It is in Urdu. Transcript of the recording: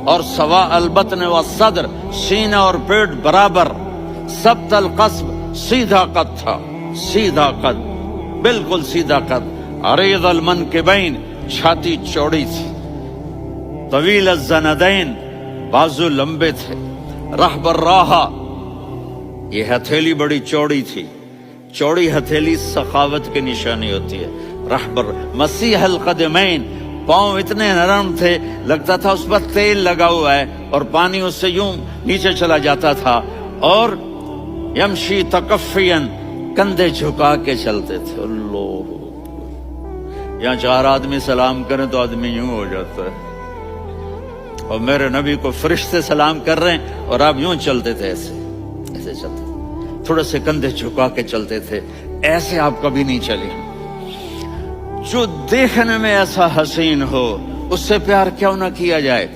اور سوا البطن و صدر، سینہ اور پیٹ برابر، سبت القصب سیدھا قد تھا، سیدھا قد، بالکل سیدھا قد، عریض المنکبین چھاتی چوڑی تھی، طویل الزندین بازو لمبے تھے، رحب الراحہ یہ ہتھیلی بڑی چوڑی تھی، چوڑی ہتھیلی سخاوت کی نشانی ہوتی ہے، رحبر مسیح القدمین پاؤں اتنے نرم تھے لگتا تھا اس پر تیل لگا ہوا ہے اور پانی اس سے یوں نیچے چلا جاتا تھا، اور یمشی تکفین کندھے جھکا کے چلتے تھے۔ اللہ، یہاں 4 آدمی سلام کریں تو آدمی یوں ہو جاتا ہے، اور میرے نبی کو فرشتے سلام کر رہے ہیں اور آپ یوں چلتے تھے، ایسے ایسے چلتے تھے، تھوڑے سے کندھے جھکا کے چلتے تھے، ایسے آپ کبھی نہیں چلے۔ جو دیکھنے میں ایسا حسین ہو اس سے پیار کیوں نہ کیا جائے؟